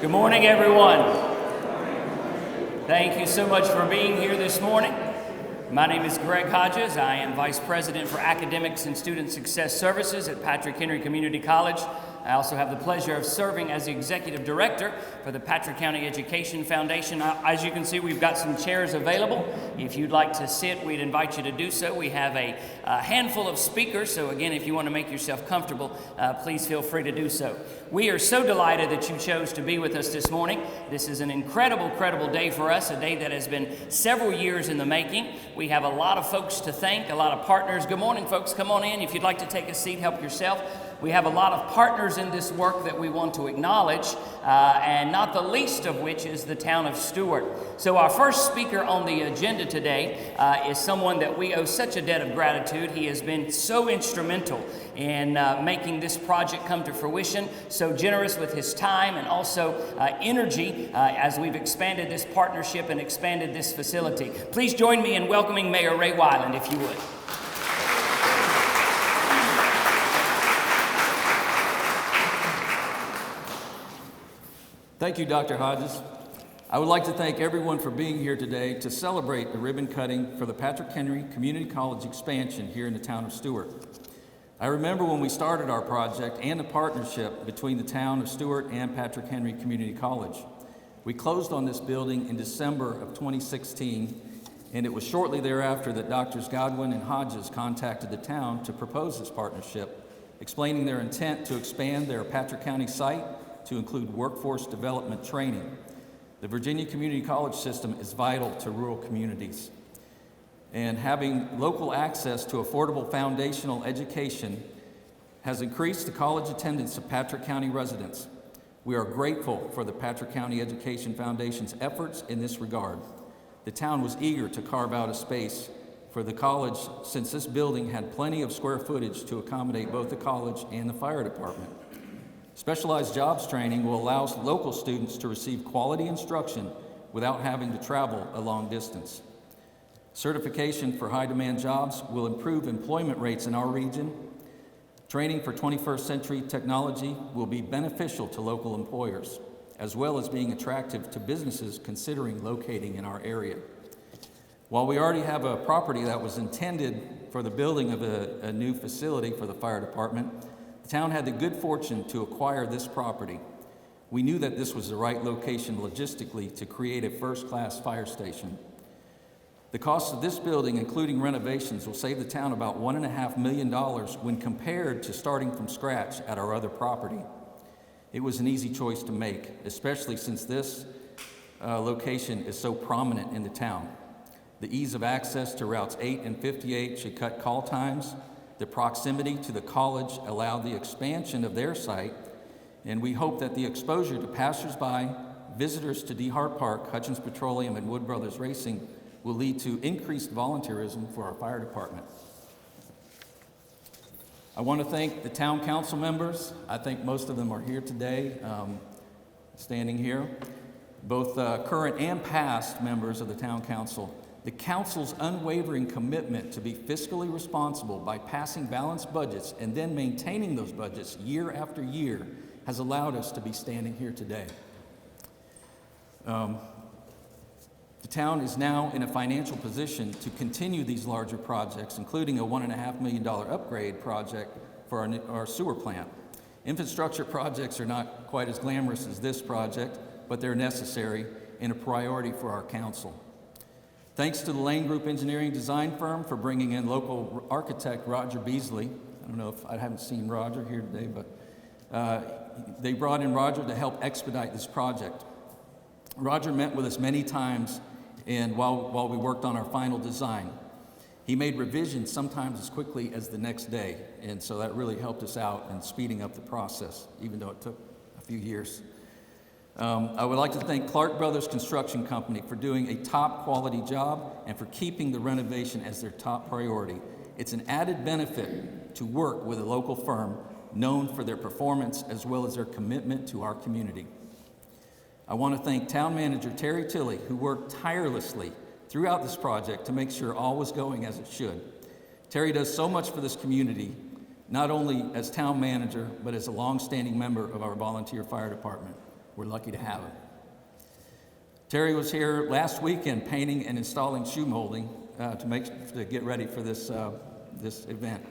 Good morning, everyone. Thank you so much for being here this morning. My name is Greg Hodges. I am Vice President for Academics and Student Success Services at Patrick Henry Community College. I also have the pleasure of serving as the Executive Director for the Patrick County Education Foundation. As you can see, we've got some chairs available. If you'd like to sit, we'd invite you to do so. We have a handful of speakers, so again, if you want to make yourself comfortable, please feel free to do so. We are so delighted that you chose to be with us this morning. This is an incredible day for us, a day that has been several years in the making. We have a lot of folks to thank, a lot of partners. Good morning, folks. Come on in. If you'd like to take a seat, help yourself. We have a lot of partners in this work that we want to acknowledge, and not the least of which is the town of Stuart. So our first speaker on the agenda today is someone that we owe such a debt of gratitude. He has been so instrumental in making this project come to fruition, so generous with his time and also energy as we've expanded this partnership and expanded this facility. Please join me in welcoming Mayor Ray Weiland, if you would. Thank you, Dr. Hodges. I would like to thank everyone for being here today to celebrate the ribbon cutting for the Patrick Henry Community College expansion here in the town of Stuart. I remember when we started our project and the partnership between the town of Stuart and Patrick Henry Community College. We closed on this building in December of 2016, and it was shortly thereafter that Drs. Godwin and Hodges contacted the town to propose this partnership, explaining their intent to expand their Patrick County site to include workforce development training. The Virginia Community College system is vital to rural communities, and having local access to affordable foundational education has increased the college attendance of Patrick County residents. We are grateful for the Patrick County Education Foundation's efforts in this regard. The town was eager to carve out a space for the college since this building had plenty of square footage to accommodate both the college and the fire department. Specialized jobs training will allow local students to receive quality instruction without having to travel a long distance. Certification for high-demand jobs will improve employment rates in our region. Training for 21st century technology will be beneficial to local employers, as well as being attractive to businesses considering locating in our area. While we already have a property that was intended for the building of a new facility for the fire department, the town had the good fortune to acquire this property. We knew that this was the right location logistically to create a first-class fire station. The cost of this building, including renovations, will save the town about $1.5 million when compared to starting from scratch at our other property. It was an easy choice to make, especially since this location is so prominent in the town. The ease of access to routes 8 and 58 should cut call times. The proximity to the college allowed the expansion of their site, and we hope that the exposure to passersby, visitors to DeHart Park, Hutchins Petroleum, and Wood Brothers Racing will lead to increased volunteerism for our fire department. I want to thank the town council members. I think most of them are here today, standing here, both current and past members of the town council. The council's unwavering commitment to be fiscally responsible by passing balanced budgets and then maintaining those budgets year after year has allowed us to be standing here today. The town is now in a financial position to continue these larger projects, including a $1.5 million upgrade project for our sewer plant. Infrastructure projects are not quite as glamorous as this project, but they're necessary and a priority for our council. Thanks to the Lane Group engineering design firm for bringing in local architect Roger Beasley. I don't know if I haven't seen Roger here today, but they brought in Roger to help expedite this project. Roger met with us many times and while we worked on our final design. He made revisions sometimes as quickly as the next day, and so that really helped us out in speeding up the process, even though it took a few years. I would like to thank Clark Brothers Construction Company for doing a top quality job and for keeping the renovation as their top priority. It's an added benefit to work with a local firm known for their performance as well as their commitment to our community. I want to thank Town Manager Terry Tilley, who worked tirelessly throughout this project to make sure all was going as it should. Terry does so much for this community, not only as town manager, but as a longstanding member of our volunteer fire department. We're lucky to have him. Terry was here last weekend painting and installing shoe molding to get ready for this event.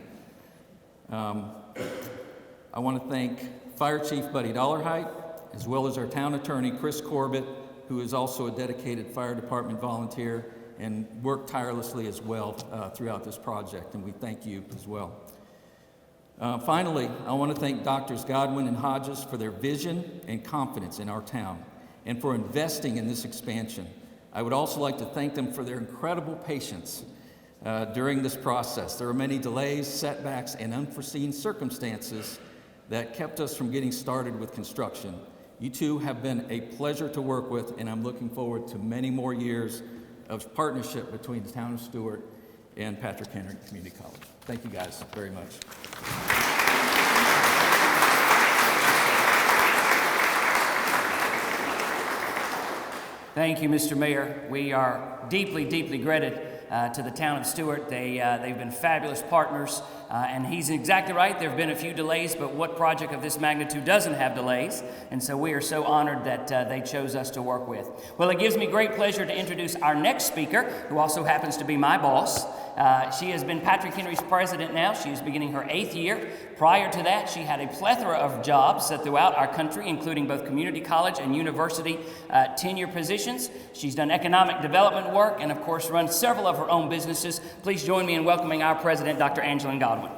I want to thank Fire Chief Buddy Dollarhite, as well as our town attorney, Chris Corbett, who is also a dedicated fire department volunteer and worked tirelessly as well throughout this project, and we thank you as well. Finally, I want to thank Doctors Godwin and Hodges for their vision and confidence in our town and for investing in this expansion. I would also like to thank them for their incredible patience during this process. There were many delays, setbacks, and unforeseen circumstances that kept us from getting started with construction. You two have been a pleasure to work with, and I'm looking forward to many more years of partnership between the town of Stuart and Patrick Henry Community College. Thank you guys very much. Thank you, Mr. Mayor. We are deeply, deeply grateful to the town of Stuart. They've been fabulous partners, and he's exactly right. There have been a few delays, but what project of this magnitude doesn't have delays? And so we are so honored that they chose us to work with. Well, it gives me great pleasure to introduce our next speaker, who also happens to be my boss. She has been Patrick Henry's president now. She is beginning her 8th year. Prior to that, she had a plethora of jobs throughout our country, including both community college and university tenure positions. She's done economic development work and, of course, run several of her own businesses. Please join me in welcoming our president, Dr. Angelina Godwin.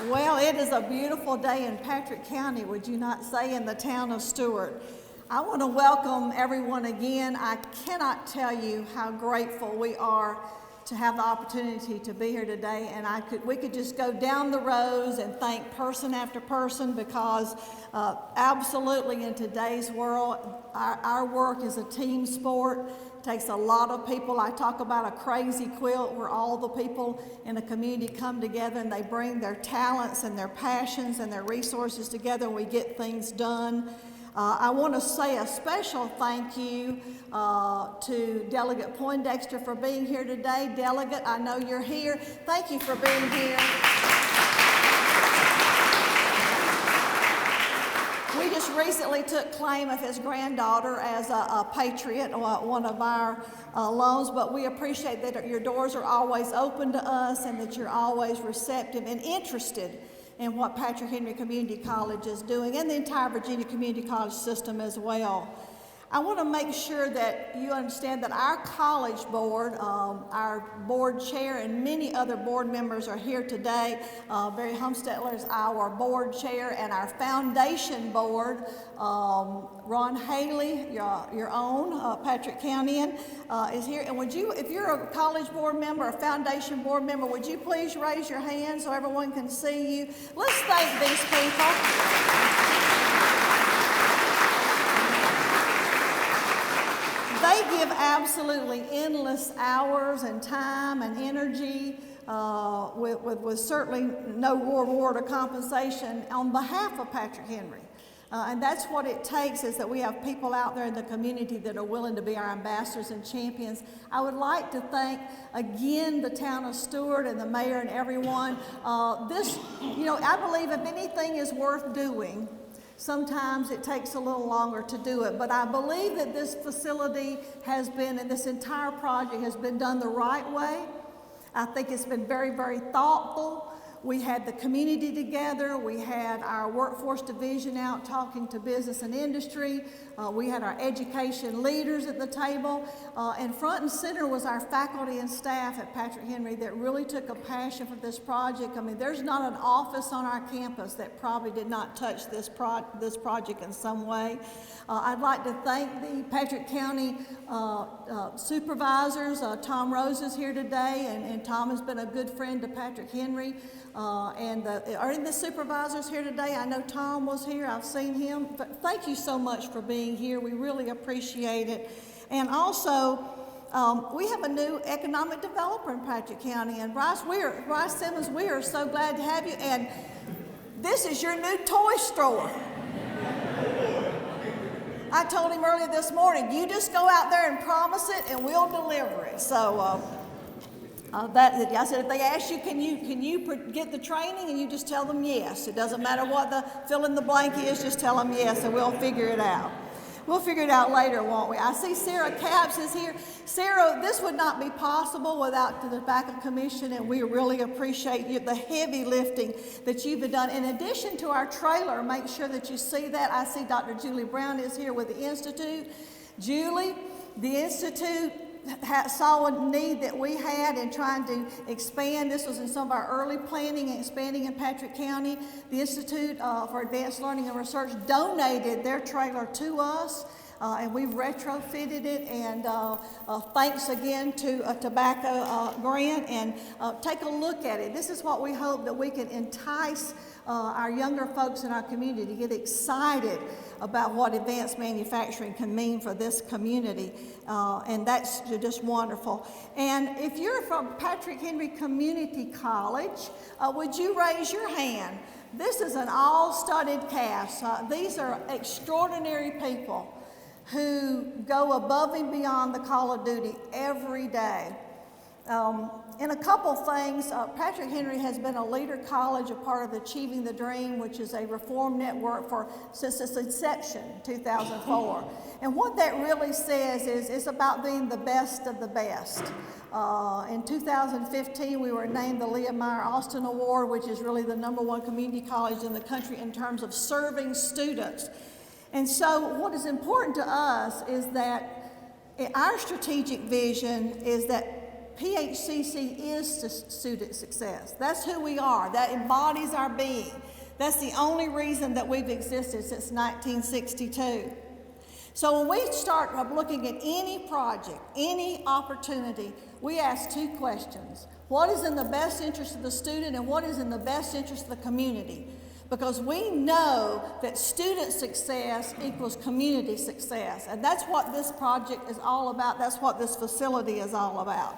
Well, it is a beautiful day in Patrick County, would you not say, in the town of Stuart. I want to welcome everyone again. I cannot tell you how grateful we are to have the opportunity to be here today, and we could just go down the rows and thank person after person, because absolutely in today's world, our work is a team sport. It takes a lot of people. I talk about a crazy quilt where all the people in a community come together and they bring their talents and their passions and their resources together, and we get things done. I want to say a special thank you to Delegate Poindexter for being here today. Delegate, I know you're here. Thank you for being here. We just recently took claim of his granddaughter as a patriot, one of our loans, but we appreciate that your doors are always open to us and that you're always receptive and interested in what Patrick Henry Community College is doing, and the entire Virginia Community College system as well. I want to make sure that you understand that our college board, our board chair, and many other board members are here today. Barry Humstetler is our board chair, and our foundation board, Ron Haley, your own Patrick Countyan, is here. And would you, if you're a college board member, a foundation board member, would you please raise your hand so everyone can see you? Let's thank these people. They give absolutely endless hours and time and energy with certainly no reward or compensation on behalf of Patrick Henry. And that's what it takes, is that we have people out there in the community that are willing to be our ambassadors and champions. I would like to thank again the town of Stuart and the mayor and everyone. I believe if anything is worth doing, sometimes it takes a little longer to do it, but I believe that this facility has been, and this entire project has been done the right way. I think it's been very, very thoughtful. We had the community together. We had our workforce division out talking to business and industry. We had our education leaders at the table. And front and center was our faculty and staff at Patrick Henry that really took a passion for this project. I mean, there's not an office on our campus that probably did not touch this project in some way. I'd like to thank the Patrick County supervisors. Tom Rose is here today, and Tom has been a good friend to Patrick Henry. Are the supervisors here today? I know Tom was here. I've seen him. But thank you so much for being here. We really appreciate it. And also, we have a new economic developer in Patrick County, and Bryce Simmons, we are so glad to have you. And this is your new toy store. I told him earlier this morning, you just go out there and promise it, and we'll deliver it. So I said, if they ask you, can you get the training, and you just tell them yes. It doesn't matter what the fill in the blank is, just tell them yes, and we'll figure it out. We'll figure it out later, won't we? I see Sarah Capps is here. Sarah, this would not be possible without the Tobacco Commission, and we really appreciate the heavy lifting that you've done. In addition to our trailer, make sure that you see that. I see Dr. Julie Brown is here with the Institute. Julie, the Institute saw a need that we had in trying to expand. This was in some of our early planning and expanding in Patrick County. The Institute for Advanced Learning and Research donated their trailer to us, and we've retrofitted it. And thanks again to a tobacco grant, and take a look at it. This is what we hope that we can entice our younger folks in our community to get excited about what advanced manufacturing can mean for this community, and that's just wonderful. And if you're from Patrick Henry Community College, would you raise your hand? This is an all-studded cast. These are extraordinary people who go above and beyond the call of duty every day. In a couple things, Patrick Henry has been a leader college, a part of Achieving the Dream, which is a reform network since its inception, 2004. And what that really says is it's about being the best of the best. In 2015, we were named the Leah Meyer Austin Award, which is really the #1 community college in the country in terms of serving students. And so what is important to us is that our strategic vision is that PHCC is student success. That's who we are. That embodies our being. That's the only reason that we've existed since 1962. So when we start looking at any project, any opportunity, we ask two questions. What is in the best interest of the student, and what is in the best interest of the community? Because we know that student success equals community success. And that's what this project is all about. That's what this facility is all about.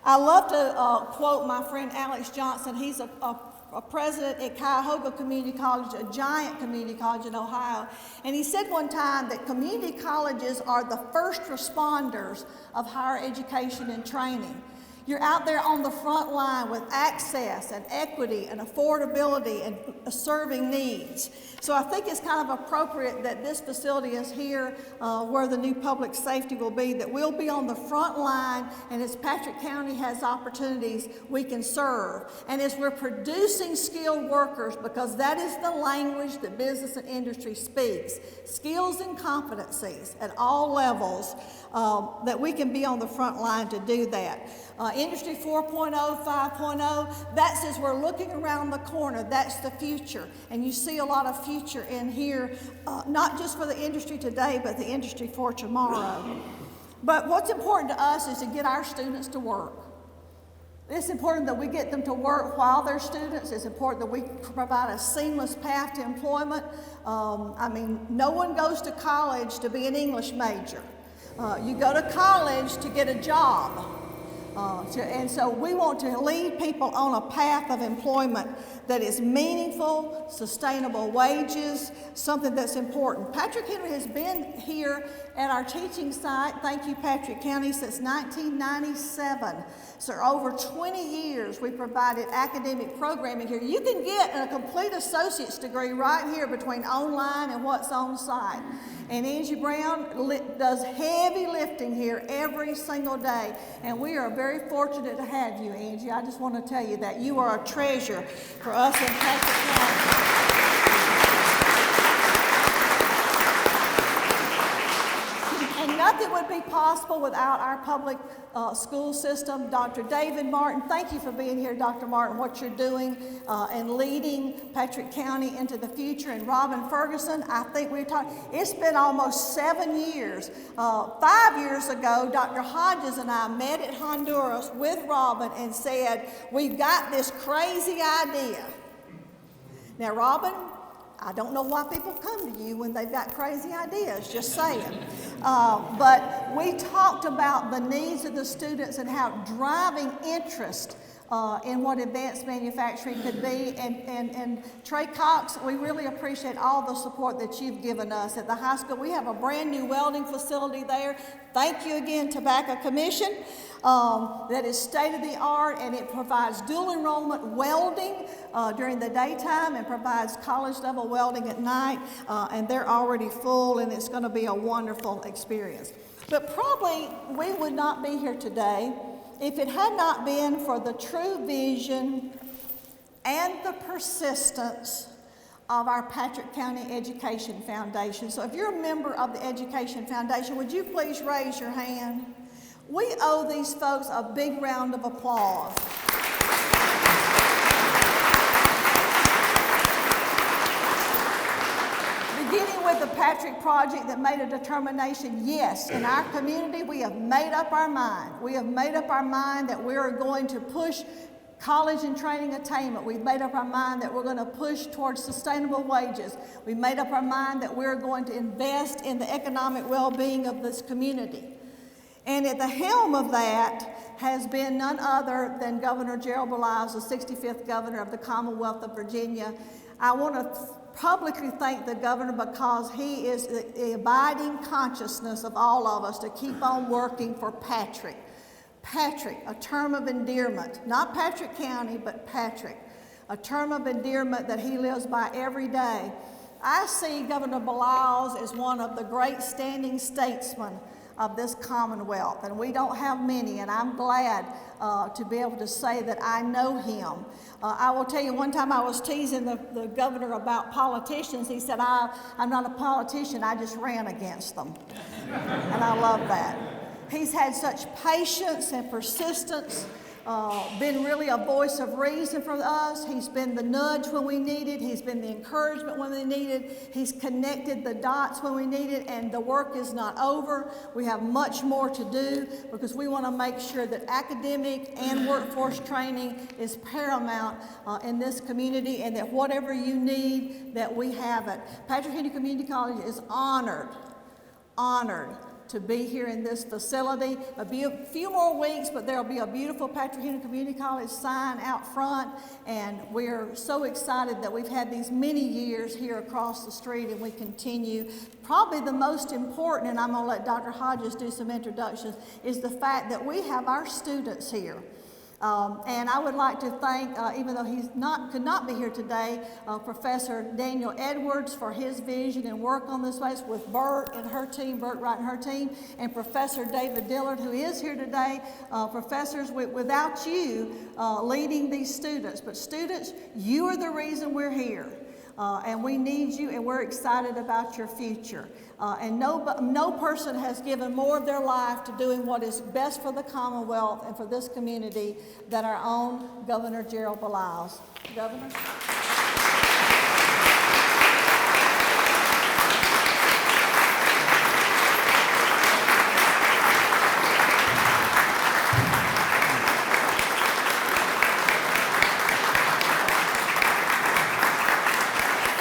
I love to quote my friend Alex Johnson. He's a president at Cuyahoga Community College, a giant community college in Ohio. And he said one time that community colleges are the first responders of higher education and training. You're out there on the front line with access and equity and affordability and serving needs. So I think it's kind of appropriate that this facility is here where the new public safety will be, that we'll be on the front line, and as Patrick County has opportunities, we can serve. And as we're producing skilled workers, because that is the language that business and industry speaks, skills and competencies at all levels, that we can be on the front line to do that. Industry 4.0, 5.0, that says we're looking around the corner. That's the future. And you see a lot of future in here, not just for the industry today, but the industry for tomorrow. But what's important to us is to get our students to work. It's important that we get them to work while they're students. It's important that we provide a seamless path to employment. No one goes to college to be an English major. You go to college to get a job. And so we want to lead people on a path of employment that is meaningful, sustainable wages, something that's important. Patrick Henry has been here at our teaching site, thank you Patrick County, since 1997. So over 20 years we provided academic programming here. You can get a complete associate's degree right here between online and what's on site. And Angie Brown does heavy lifting here every single day. And we are very fortunate to have you, Angie. I just want to tell you that you are a treasure for us in Patrick County. And nothing would be possible without our public school system. Dr. David Martin, thank you for being here, Dr. Martin, what you're doing and leading Patrick County into the future. And Robin Ferguson, I think we talked, it's been almost 7 years. 5 years ago, Dr. Hodges and I met at Honduras with Robin and said, we've got this crazy idea. Now, Robin, I don't know why people come to you when they've got crazy ideas, just saying. But we talked about the needs of the students and how driving interest in what advanced manufacturing could be. And Trey Cox, we really appreciate all the support that you've given us at the high school. We have a brand new welding facility there. Thank you again, Tobacco Commission. That is state-of-the-art, and it provides dual enrollment welding during the daytime and provides college-level welding at night, and they're already full, and it's going to be a wonderful experience. But probably we would not be here today if it had not been for the true vision and the persistence of our Patrick County Education Foundation. So if you're a member of the Education Foundation, would you please raise your hand? We owe these folks a big round of applause. Beginning with the Patrick Project that made a determination, yes, in our community we have made up our mind. We have made up our mind that we are going to push college and training attainment. We've made up our mind that we're going to push towards sustainable wages. We've made up our mind that we're going to invest in the economic well-being of this community. And at the helm of that has been none other than Governor Gerald Belize, the 65th governor of the Commonwealth of Virginia. I want to publicly thank the governor because he is the abiding consciousness of all of us to keep on working for Patrick. Patrick, a term of endearment, not Patrick County, but Patrick, a term of endearment that he lives by every day. I see Governor Belize as one of the great standing statesmen of this Commonwealth, and we don't have many, and I'm glad to be able to say that I know him. I will tell you, one time I was teasing the governor about politicians. He said, I'm not a politician, I just ran against them. And I love that. He's had such patience and persistence, been really a voice of reason for us. He's been the nudge when we needed. He's been the encouragement when we needed. He's connected the dots when we needed, and the work is not over. We have much more to do because we want to make sure that academic and workforce training is paramount in this community, and that whatever you need, that we have it. Patrick Henry Community College is honored to be here in this facility. It'll be a few more weeks, but there'll be a beautiful Patrick Henry Community College sign out front, and we're so excited that we've had these many years here across the street, and we continue. Probably the most important, and I'm going to let Dr. Hodges do some introductions, is the fact that we have our students here. And I would like to thank, even though he could not be here today, Professor Daniel Edwards for his vision and work on this place with Bert and her team, Bert Wright and her team, and Professor David Dillard, who is here today. Professors, without you leading these students, but students, you are the reason we're here. And we need you, and we're excited about your future. And no person has given more of their life to doing what is best for the Commonwealth and for this community than our own Governor Gerald Belize. Governor?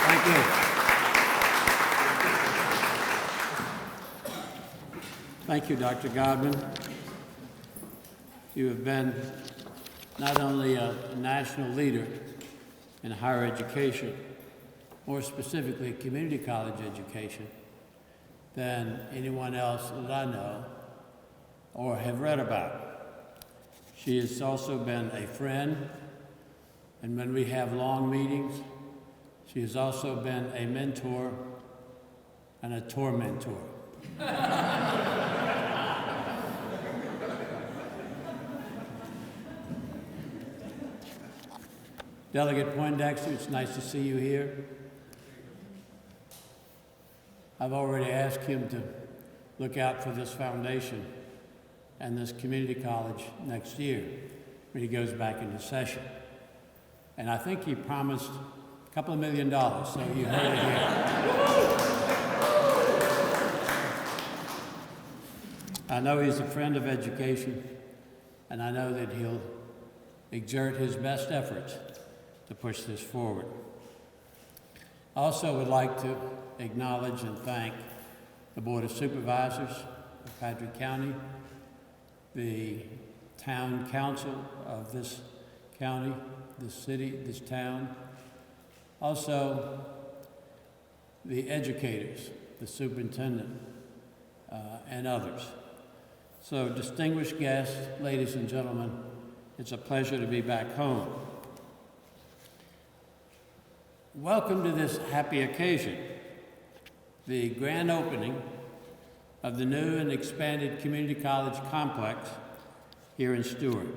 Thank you. Thank you, Dr. Godwin. You have been not only a national leader in higher education, more specifically community college education, than anyone else that I know or have read about. She has also been a friend, and when we have long meetings, she has also been a mentor and a tormentor. Delegate Poindexter, it's nice to see you here. I've already asked him to look out for this foundation and this community college next year when he goes back into session. And I think he promised a couple of $1 million, so you heard it here. I know he's a friend of education, and I know that he'll exert his best efforts to push this forward. I also would like to acknowledge and thank the Board of Supervisors of Patrick County, the Town Council of this county, this city, this town. Also, the educators, the superintendent, and others. So, distinguished guests, ladies and gentlemen, it's a pleasure to be back home. Welcome to this happy occasion, the grand opening of the new and expanded community college complex here in Stewart.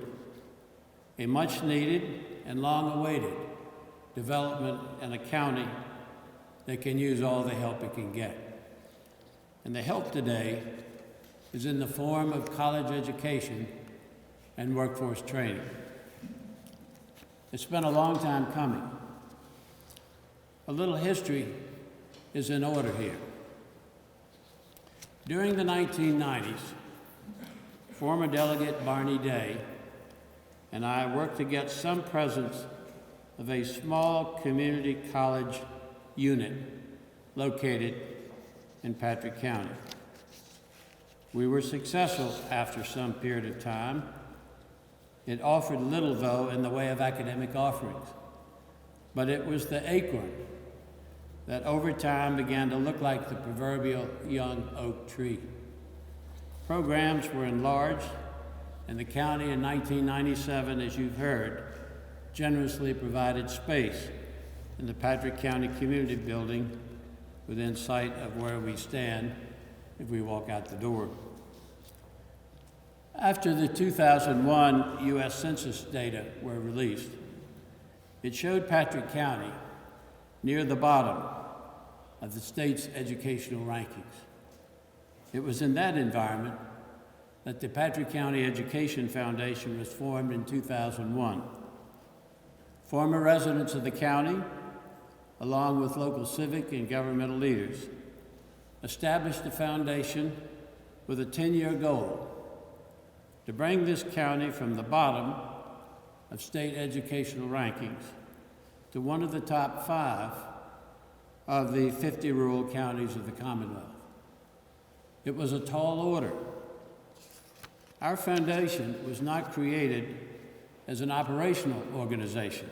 A much needed and long awaited development in a county that can use all the help it can get. And the help today is in the form of college education and workforce training. It's been a long time coming. A little history is in order here. During the 1990s, former Delegate Barney Day and I worked to get some presence of a small community college unit located in Patrick County. We were successful after some period of time. It offered little, though, in the way of academic offerings, but it was the acorn that over time began to look like the proverbial young oak tree. Programs were enlarged, and the county in 1997, as you've heard, generously provided space in the Patrick County Community Building within sight of where we stand if we walk out the door. After the 2001 U.S. Census data were released, it showed Patrick County near the bottom of the state's educational rankings. It was in that environment that the Patrick County Education Foundation was formed in 2001. Former residents of the county, along with local civic and governmental leaders, established a foundation with a 10-year goal to bring this county from the bottom of state educational rankings to one of the top 5 of the 50 rural counties of the Commonwealth. It was a tall order. Our foundation was not created as an operational organization.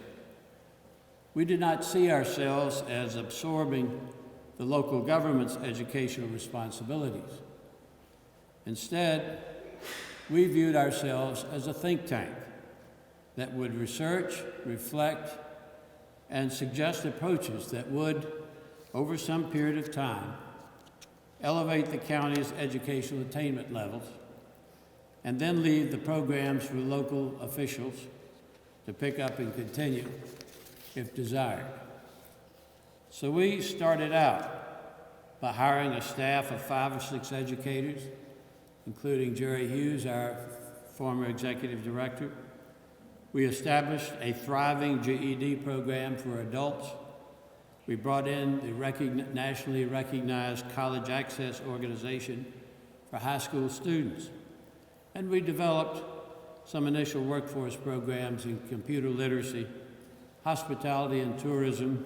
We did not see ourselves as absorbing the local government's educational responsibilities. Instead, we viewed ourselves as a think tank that would research, reflect, and suggest approaches that would, over some period of time, elevate the county's educational attainment levels, and then leave the programs for local officials to pick up and continue if desired. So we started out by hiring a staff of 5 or 6 educators, including Jerry Hughes, our former executive director. We established a thriving GED program for adults. We brought in the nationally recognized College Access Organization for high school students. And we developed some initial workforce programs in computer literacy, hospitality and tourism,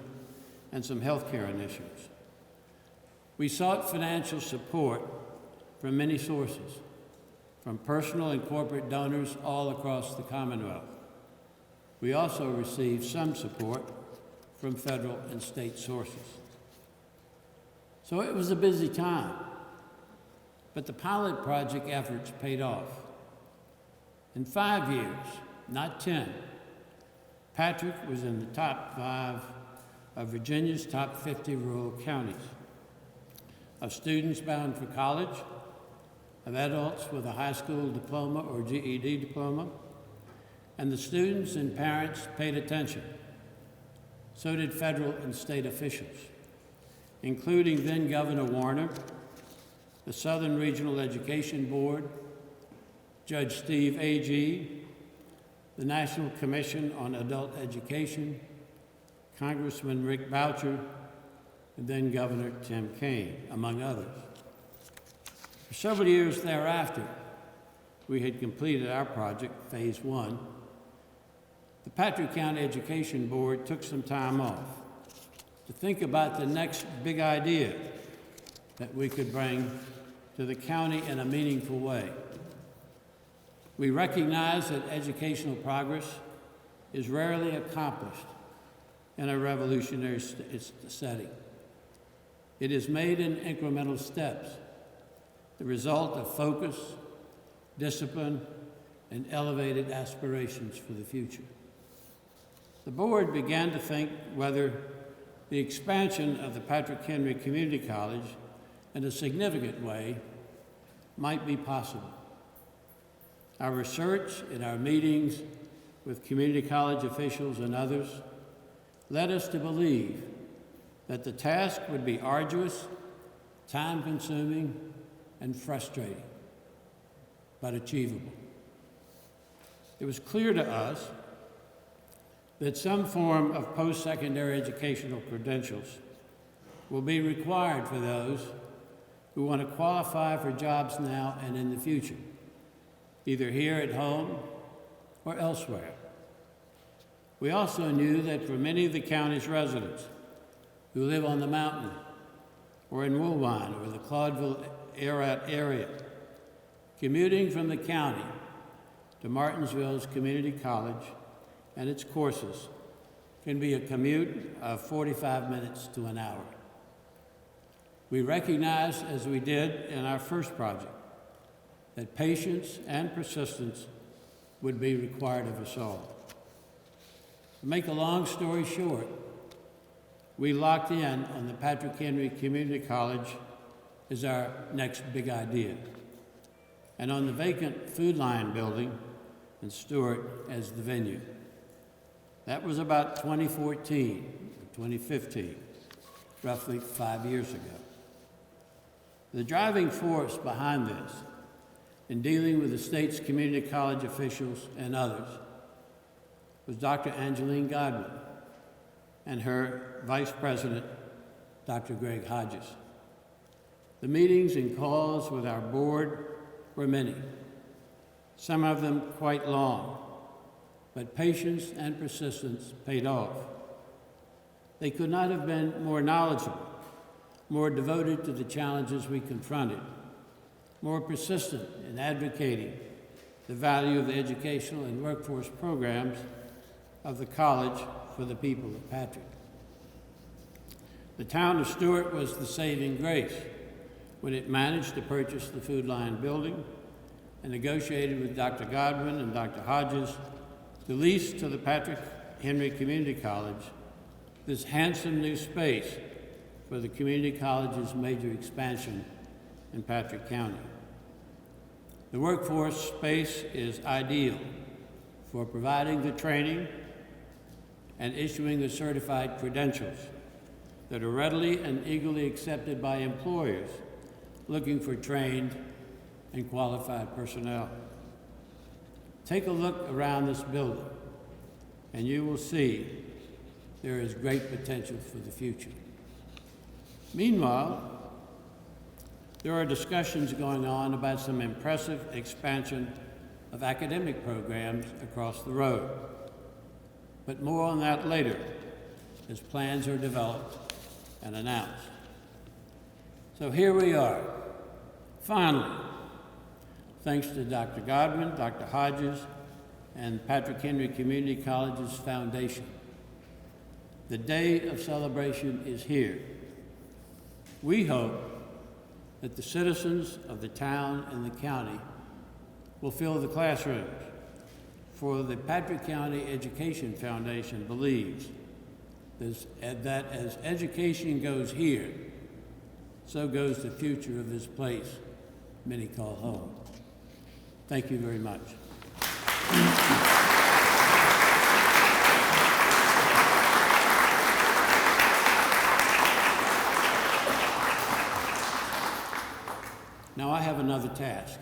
and some healthcare initiatives. We sought financial support from many sources, from personal and corporate donors all across the Commonwealth. We also received some support from federal and state sources. So it was a busy time, but the pilot project efforts paid off. In 5 years, not 10, Patrick was in the top 5 of Virginia's top 50 rural counties, of students bound for college, of adults with a high school diploma or GED diploma, and the students and parents paid attention. So did federal and state officials, including then Governor Warner, the Southern Regional Education Board, Judge Steve Agee, the National Commission on Adult Education, Congressman Rick Boucher, and then Governor Tim Kaine, among others. For several years thereafter, we had completed our project, Phase 1. The Patrick County Education Board took some time off to think about the next big idea that we could bring to the county in a meaningful way. We recognize that educational progress is rarely accomplished in a revolutionary setting. It is made in incremental steps, the result of focus, discipline, and elevated aspirations for the future. The board began to think whether the expansion of the Patrick Henry Community College in a significant way might be possible. Our research and our meetings with community college officials and others led us to believe that the task would be arduous, time-consuming, and frustrating, but achievable. It was clear to us that some form of post-secondary educational credentials will be required for those who want to qualify for jobs now and in the future, either here at home or elsewhere. We also knew that for many of the county's residents who live on the mountain or in Woolwine or the Claudeville area, commuting from the county to Martinsville's community college and its courses can be a commute of 45 minutes to an hour. We recognized, as we did in our first project, that patience and persistence would be required of us all. To make a long story short, we locked in on the Patrick Henry Community College as our next big idea, and on the vacant Food Lion building in Stewart as the venue. That was about 2014 or 2015, roughly 5 years ago. The driving force behind this, in dealing with the state's community college officials and others, was Dr. Angeline Godwin and her vice president, Dr. Greg Hodges. The meetings and calls with our board were many, some of them quite long, but patience and persistence paid off. They could not have been more knowledgeable, more devoted to the challenges we confronted, more persistent in advocating the value of the educational and workforce programs of the college for the people of Patrick. The town of Stewart was the saving grace when it managed to purchase the Food Lion building and negotiated with Dr. Godwin and Dr. Hodges the lease to the Patrick Henry Community College, this handsome new space for the community college's major expansion in Patrick County. The workforce space is ideal for providing the training and issuing the certified credentials that are readily and eagerly accepted by employers looking for trained and qualified personnel. Take a look around this building, and you will see there is great potential for the future. Meanwhile, there are discussions going on about some impressive expansion of academic programs across the road. But more on that later, as plans are developed and announced. So here we are, finally, thanks to Dr. Godwin, Dr. Hodges, and Patrick Henry Community College's foundation. The day of celebration is here. We hope that the citizens of the town and the county will fill the classrooms, for the Patrick County Education Foundation believes that as education goes here, so goes the future of this place many call home. Thank you very much. Now I have another task,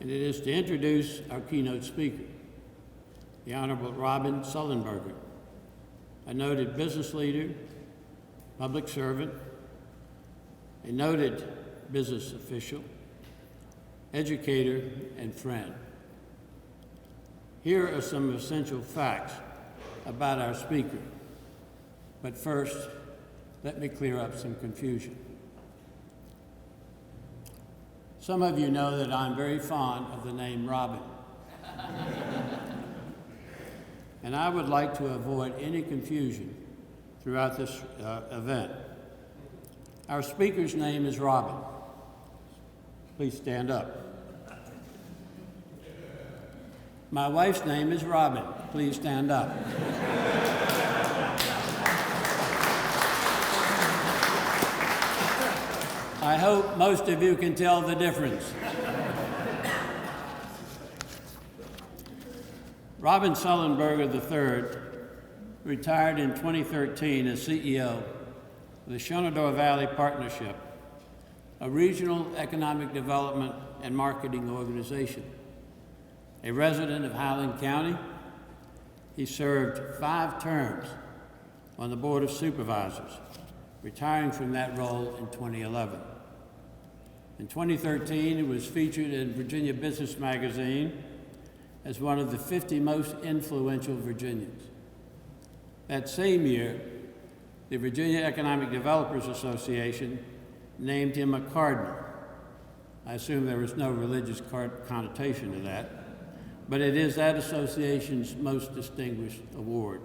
and it is to introduce our keynote speaker, the Honorable Robin Sullenberger, a noted business leader, public servant, a noted business official, educator, and friend. Here are some essential facts about our speaker. But first, let me clear up some confusion. Some of you know that I'm very fond of the name Robin. and I would like to avoid any confusion throughout this event. Our speaker's name is Robin. Please stand up. My wife's name is Robin. Please stand up. I hope most of you can tell the difference. Robin Sullenberger III retired in 2013 as CEO of the Shenandoah Valley Partnership, a regional economic development and marketing organization. A resident of Highland County, he served 5 terms on the Board of Supervisors, retiring from that role in 2011. In 2013, he was featured in Virginia Business Magazine as one of the 50 most influential Virginians. That same year, the Virginia Economic Developers Association named him a cardinal. I assume there was no religious connotation to that, but it is that association's most distinguished award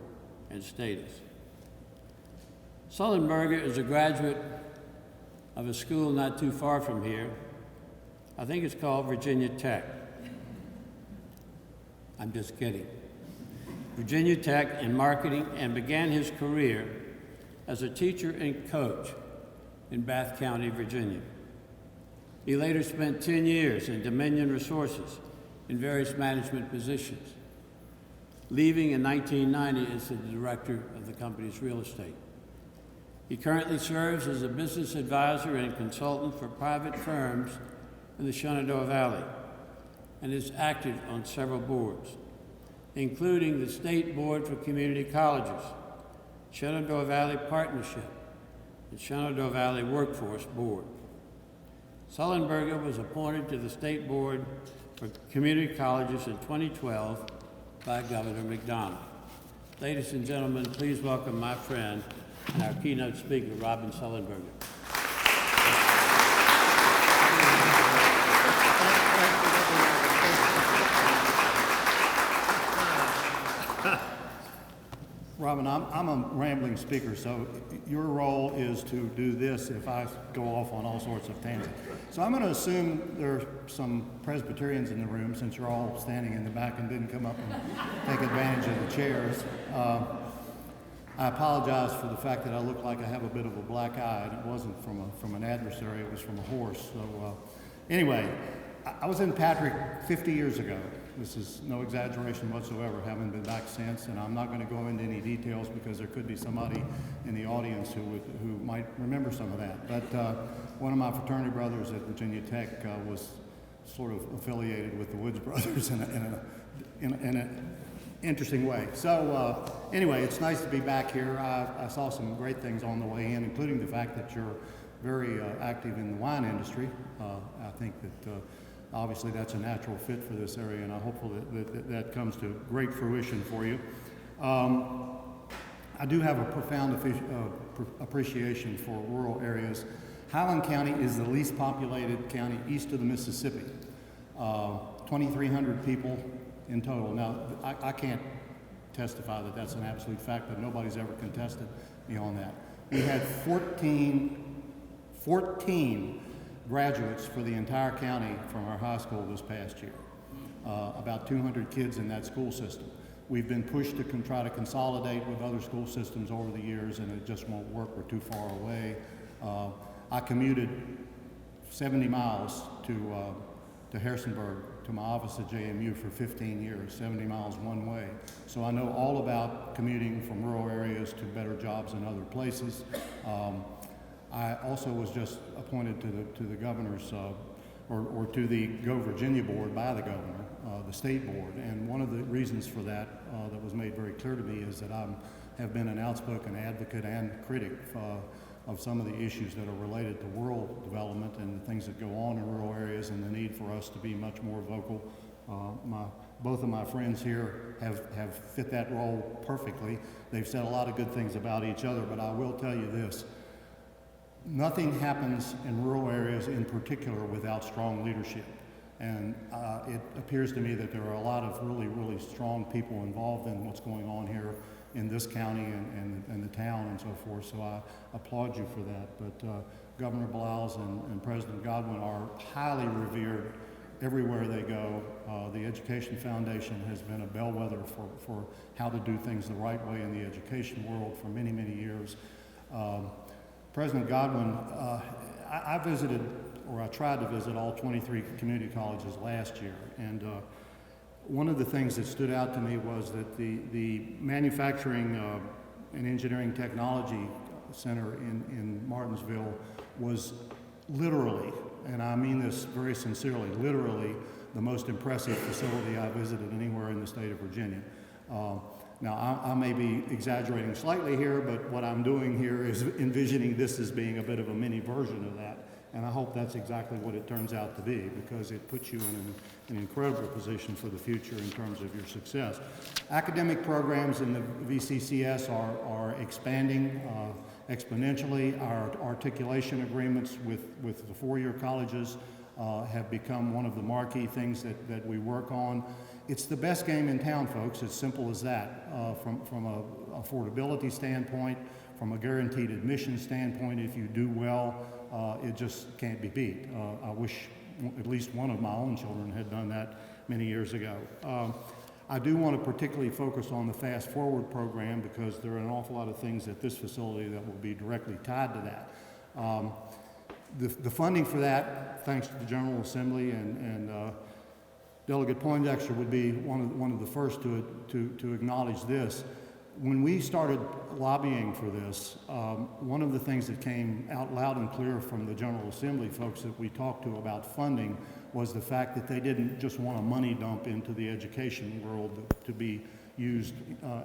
and status. Sullenberger is a graduate of a school not too far from here. I think it's called Virginia Tech. I'm just kidding. Virginia Tech in marketing, and began his career as a teacher and coach in Bath County, Virginia. He later spent 10 years in Dominion Resources in various management positions, leaving in 1990 as the director of the company's real estate. He currently serves as a business advisor and consultant for private firms in the Shenandoah Valley and is active on several boards, including the State Board for Community Colleges, Shenandoah Valley Partnership, and Shenandoah Valley Workforce Board. Sullenberger was appointed to the State Board for Community Colleges in 2012 by Governor McDonald. Ladies and gentlemen, please welcome my friend and our keynote speaker, Robin Sullenberger. Robin, I'm a rambling speaker, so your role is to do this if I go off on all sorts of tangents. So I'm going to assume there are some Presbyterians in the room, since you're all standing in the back and didn't come up and take advantage of the chairs. I apologize for the fact that I look like I have a bit of a black eye, and it wasn't from an adversary, it was from a horse. So anyway, I was in Patrick 50 years ago. This is no exaggeration whatsoever. Haven't been back since, and I'm not going to go into any details because there could be somebody in the audience who might remember some of that. But one of my fraternity brothers at Virginia Tech was sort of affiliated with the Woods Brothers in an interesting way. So anyway, it's nice to be back here. I saw some great things on the way in, including the fact that you're very active in the wine industry. I think that obviously that's a natural fit for this area, and I'm hopeful that comes to great fruition for you. I do have a profound appreciation for rural areas. Highland County is the least populated county east of the Mississippi. 2,300 people in total. Now, I can't testify that that's an absolute fact, but nobody's ever contested beyond that. We had 14 graduates for the entire county from our high school this past year. About 200 kids in that school system. We've been pushed to try to consolidate with other school systems over the years, and it just won't work. We're too far away. I commuted 70 miles to Harrisonburg, to my office at JMU for 15 years, 70 miles one way. So I know all about commuting from rural areas to better jobs in other places. I also was just appointed to the governor's, or to the Go Virginia board by the governor, the state board. And one of the reasons for that that was made very clear to me is that I have been an outspoken advocate and critic of some of the issues that are related to rural development and the things that go on in rural areas, and the need for us to be much more vocal. Both of my friends here have fit that role perfectly. They've said a lot of good things about each other, but I will tell you this. Nothing happens in rural areas in particular without strong leadership. And it appears to me that there are a lot of really, really strong people involved in what's going on here in this county and the town and so forth. So I applaud you for that. But Governor Bliles and President Godwin are highly revered everywhere they go. The Education Foundation has been a bellwether for how to do things the right way in the education world for many, many years. President Godwin, I visited, or I tried to visit all 23 community colleges last year, and one of the things that stood out to me was that the Manufacturing and Engineering Technology Center in Martinsville was literally, and I mean this very sincerely, literally the most impressive facility I visited anywhere in the state of Virginia. Now, I may be exaggerating slightly here, but what I'm doing here is envisioning this as being a bit of a mini version of that. And I hope that's exactly what it turns out to be, because it puts you in an incredible position for the future in terms of your success. Academic programs in the VCCS are expanding exponentially. Our articulation agreements with the four-year colleges have become one of the marquee things that we work on. It's the best game in town, folks, as simple as that. From an affordability standpoint, from a guaranteed admission standpoint, if you do well, it just can't be beat. I wish at least one of my own children had done that many years ago. I do want to particularly focus on the Fast Forward program, because there are an awful lot of things at this facility that will be directly tied to that. The funding for that, thanks to the General Assembly and Delegate Poindexter would be one of the first to acknowledge this. When we started lobbying for this, one of the things that came out loud and clear from the General Assembly folks that we talked to about funding was the fact that they didn't just want a money dump into the education world to be used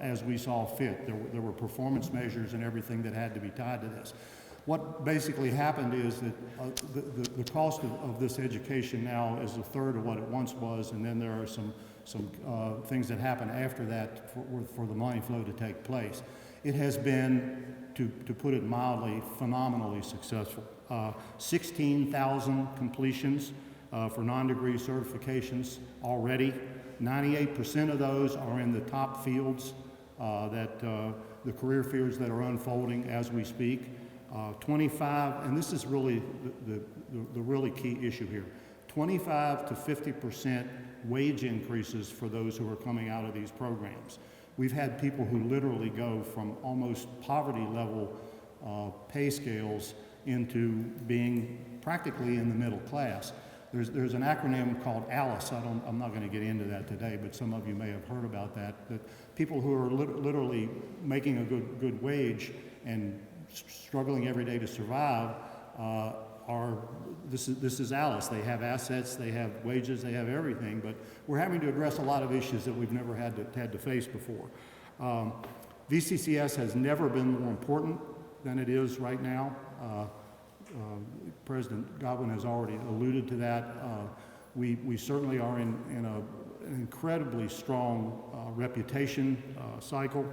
as we saw fit. There were performance measures and everything that had to be tied to this. What basically happened is that the cost of this education now is a third of what it once was, and then there are some things that happen after that for the money flow to take place. It has been, to put it mildly, phenomenally successful. 16,000 completions for non-degree certifications already. 98% of those are in the top fields, the career fields that are unfolding as we speak. 25, and this is really the really key issue here, 25 to 50% wage increases for those who are coming out of these programs. We've had people who literally go from almost poverty level pay scales into being practically in the middle class. There's an acronym called ALICE. I'm not going to get into that today, but some of you may have heard about that. That people who are literally making a good wage and struggling every day to survive this is ALICE. They have assets, they have wages, they have everything, but we're having to address a lot of issues that we've never had to face before. VCCS has never been more important than it is right now. President Godwin has already alluded to that. We certainly are in an incredibly strong reputation cycle.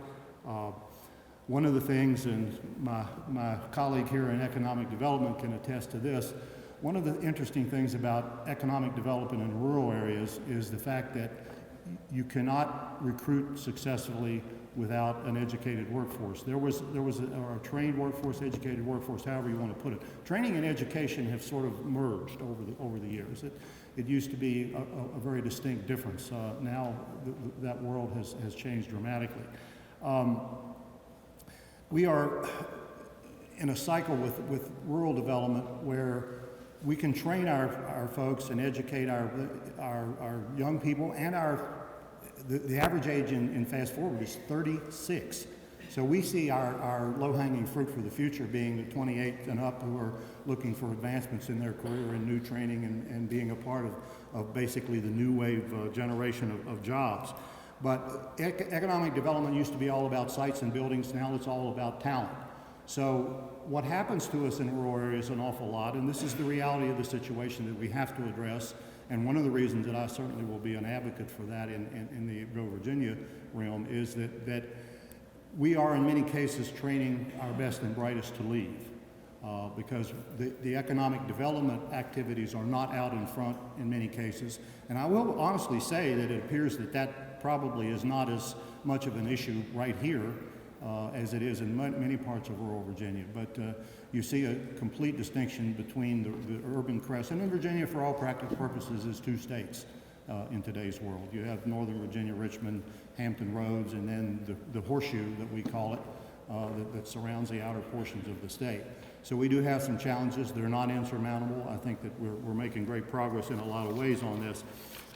One of the things, and my colleague here in economic development can attest to this, one of the interesting things about economic development in rural areas is the fact that you cannot recruit successfully without an educated workforce. There was a trained workforce, educated workforce, however you want to put it. Training and education have sort of merged over the years. It used to be a very distinct difference. Now that world has changed dramatically. We are in a cycle with rural development where we can train our folks and educate our young people, and the average age in Fast Forward is 36. So we see our low-hanging fruit for the future being the 28 and up who are looking for advancements in their career and new training and being a part of basically the new wave generation of jobs. But economic development used to be all about sites and buildings. Now it's all about talent. So what happens to us in rural areas an awful lot, and this is the reality of the situation that we have to address, and one of the reasons that I certainly will be an advocate for that in the Go Virginia realm is that we are in many cases training our best and brightest to leave. because the economic development activities are not out in front in many cases. And I will honestly say that it appears that that probably is not as much of an issue right here as it is in many parts of rural Virginia. But you see a complete distinction between the urban crest. And in Virginia, for all practical purposes, is 2 states in today's world. You have Northern Virginia, Richmond, Hampton Roads, and then the horseshoe that we call it, that surrounds the outer portions of the state. So we do have some challenges. They're not insurmountable. I think that we're making great progress in a lot of ways on this.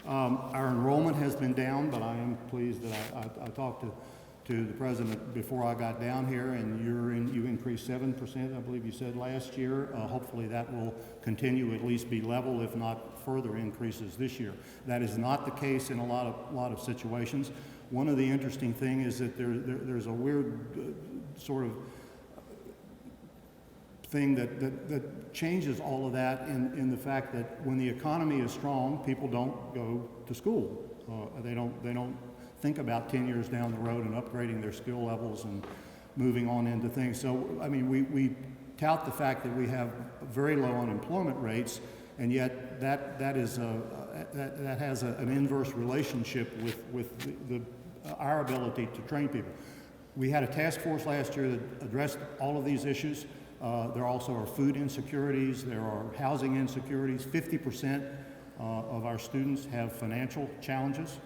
Our enrollment has been down, but I am pleased that I talked to the president before I got down here, and you increased 7%, I believe you said, last year. Hopefully that will continue, at least be level, if not further increases this year. That is not the case in a lot of situations. One of the interesting things is that there's a weird sort of thing that changes all of that in the fact that when the economy is strong, people don't go to school. They don't think about 10 years down the road and upgrading their skill levels and moving on into things. So, I mean, we tout the fact that we have very low unemployment rates, and yet that has an inverse relationship with our ability to train people. We had a task force last year that addressed all of these issues. There also are food insecurities, there are housing insecurities. 50% of our students have financial challenges.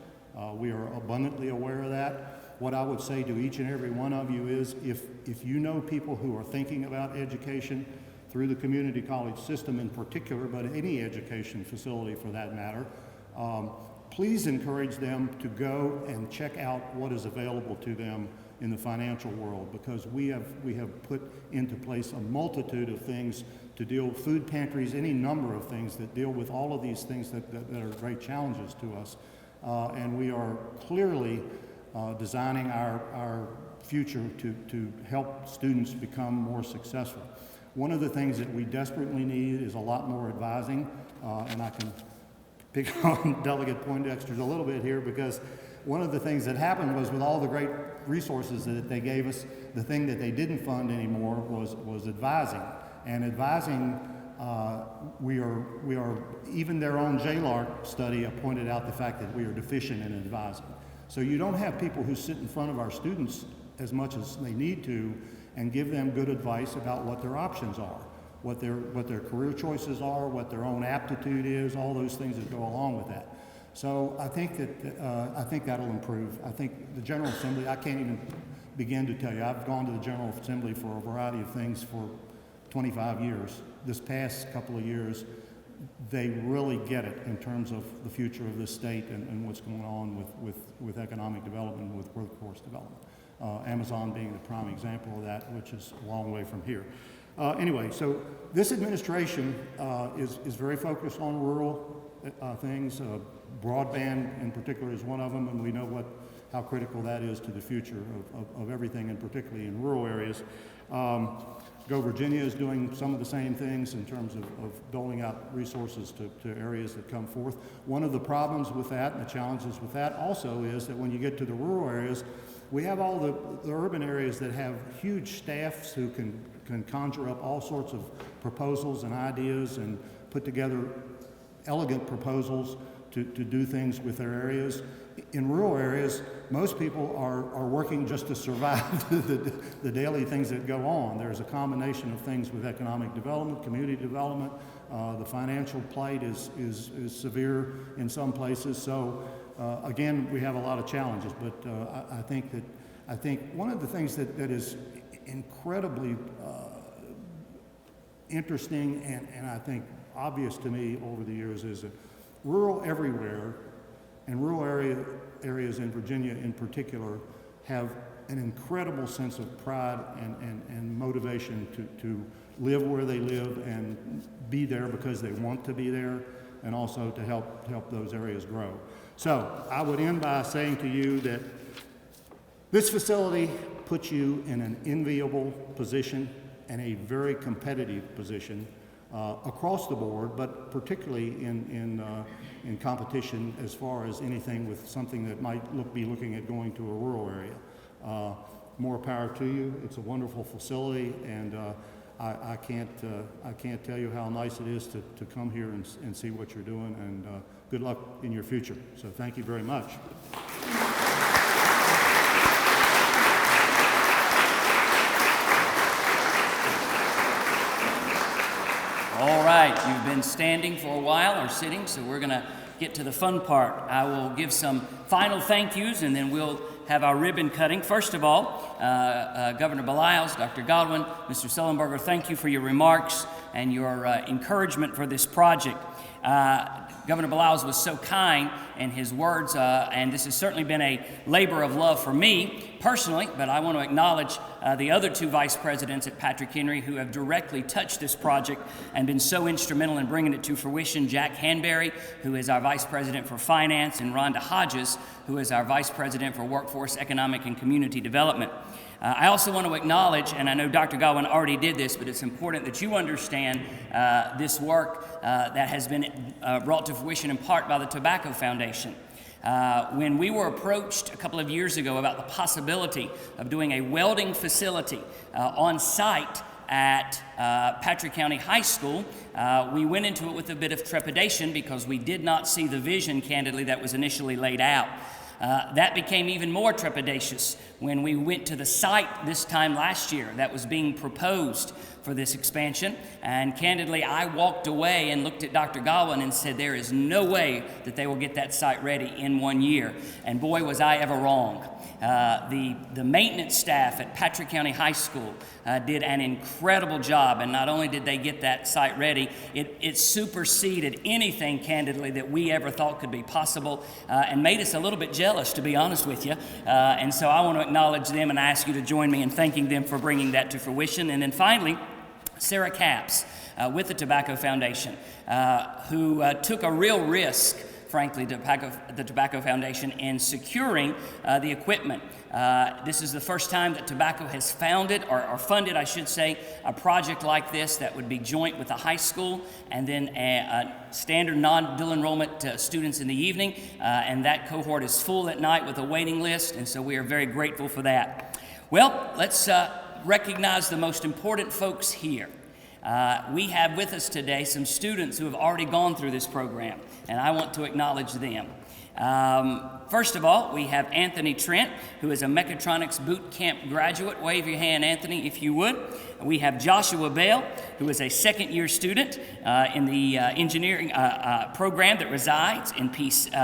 We are abundantly aware of that. What I would say to each and every one of you is if you know people who are thinking about education through the community college system in particular, but any education facility for that matter, please encourage them to go and check out what is available to them in the financial world, because we have put into place a multitude of things to deal with food pantries, any number of things that deal with all of these things that are great challenges to us. And we are clearly designing our future to help students become more successful. One of the things that we desperately need is a lot more advising, and I can pick on Delegate Poindexter's a little bit here, because one of the things that happened was with all the great resources that they gave us, the thing that they didn't fund anymore was advising. And advising, we are even their own JLARC study pointed out the fact that we are deficient in advising. So you don't have people who sit in front of our students as much as they need to and give them good advice about what their options are, what their career choices are, what their own aptitude is, all those things that go along with that. So I think that'll improve. I think the General Assembly, I can't even begin to tell you. I've gone to the General Assembly for a variety of things for 25 years. This past couple of years, they really get it in terms of the future of this state and what's going on with economic development, with workforce development. Amazon being the prime example of that, which is a long way from here. Anyway, so this administration is very focused on rural things. Broadband in particular is one of them, and we know how critical that is to the future of everything, and particularly in rural areas. Go Virginia is doing some of the same things in terms of doling out resources to areas that come forth. One of the problems with that and the challenges with that also is that when you get to the rural areas, we have all the urban areas that have huge staffs who can conjure up all sorts of proposals and ideas and put together elegant proposals to do things with their areas. In rural areas, most people are working just to survive the daily things that go on. There's a combination of things with economic development, community development. The financial plight is severe in some places. So again, we have a lot of challenges, but I think one of the things that is incredibly interesting and I think obvious to me over the years is that rural everywhere, and rural areas in Virginia in particular, have an incredible sense of pride and motivation to live where they live and be there because they want to be there, and also to help those areas grow. So I would end by saying to you that this facility puts you in an enviable position and a very competitive position across the board, but particularly in competition as far as anything with something that might be looking at going to a rural area. More power to you. It's a wonderful facility, and I can't tell you how nice it is to come here and see what you're doing, and good luck in your future. So thank you very much. All right, you've been standing for a while or sitting, so we're going to get to the fun part. I will give some final thank yous, and then we'll have our ribbon cutting. First of all, Governor Belials, Dr. Godwin, Mr. Sullenberger, thank you for your remarks and your encouragement for this project. Governor Belials was so kind in his words, and this has certainly been a labor of love for me personally, but I want to acknowledge the other two vice presidents at Patrick Henry who have directly touched this project and been so instrumental in bringing it to fruition. Jack Hanberry, who is our vice president for finance, and Rhonda Hodges, who is our vice president for workforce, economic, and community development. I also want to acknowledge, and I know Dr. Godwin already did this, but it's important that you understand this work that has been brought to fruition in part by the Tobacco Foundation. When we were approached a couple of years ago about the possibility of doing a welding facility on site at Patrick County High School, we went into it with a bit of trepidation because we did not see the vision, candidly, that was initially laid out. That became even more trepidatious when we went to the site this time last year that was being proposed for this expansion. And candidly, I walked away and looked at Dr. Godwin and said, there is no way that they will get that site ready in 1 year. And boy, was I ever wrong. The maintenance staff at Patrick County High School did an incredible job, and not only did they get that site ready, it superseded anything, candidly, that we ever thought could be possible, and made us a little bit jealous, to be honest with you. And so I want to acknowledge them and ask you to join me in thanking them for bringing that to fruition. And then finally, Sarah Capps with the Tobacco Foundation, who took a real risk, frankly, the Tobacco Foundation, in securing the equipment. This is the first time that Tobacco has founded, or funded, I should say, a project like this that would be joint with the high school and then a standard non-dual enrollment students in the evening. And that cohort is full at night with a waiting list, and so we are very grateful for that. Well, let's recognize the most important folks here. We have with us today some students who have already gone through this program, and I want to acknowledge them. First of all, we have Anthony Trent, who is a mechatronics boot camp graduate. Wave your hand, Anthony, if you would. We have Joshua Bell, who is a second-year student in the engineering program that resides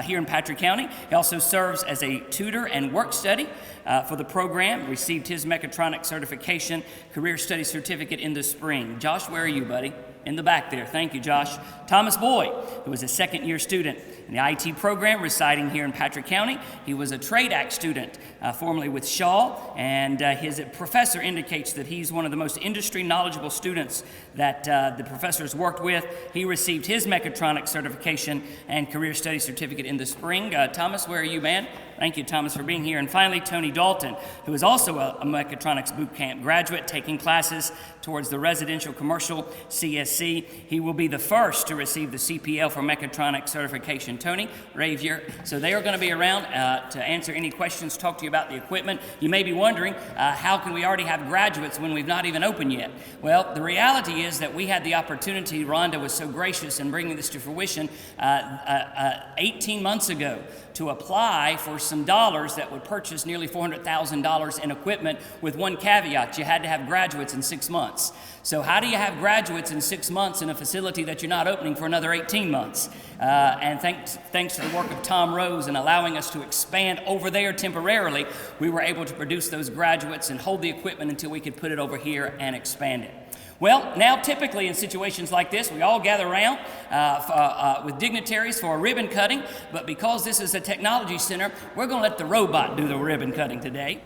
here in Patrick County. He also serves as a tutor and work study for the program, received his mechatronics certification, career study certificate in the spring. Josh, where are you, buddy? In the back there. Thank you, Josh. Thomas Boyd, who is a second-year student in the IT program residing here in Patrick County. He was a Trade Act student, formerly with Shaw, and his professor indicates that he's one of the most industry-knowledgeable students that the professor has worked with. He received his mechatronics certification and career study certificate in the spring. Thomas, where are you, man? Thank you, Thomas, for being here. And finally, Tony Dalton, who is also a mechatronics boot camp graduate, taking classes towards the residential commercial CSC. He will be the first to receive the CPL for mechatronics certification. Tony, Ravier. So they are going to be around to answer any questions, talk to you about the equipment. You may be wondering, how can we already have graduates when we've not even opened yet? Well, the reality is that we had the opportunity, Rhonda was so gracious in bringing this to fruition 18 months ago, to apply for some dollars that would purchase nearly $400,000 in equipment, with one caveat: you had to have graduates in 6 months. So how do you have graduates in 6 months in a facility that you're not opening for another 18 months? And thanks to the work of Tom Rose in allowing us to expand over there temporarily, we were able to produce those graduates and hold the equipment until we could put it over here and expand it. Well, now typically in situations like this, we all gather around with dignitaries for a ribbon cutting, but because this is a technology center, we're going to let the robot do the ribbon cutting today.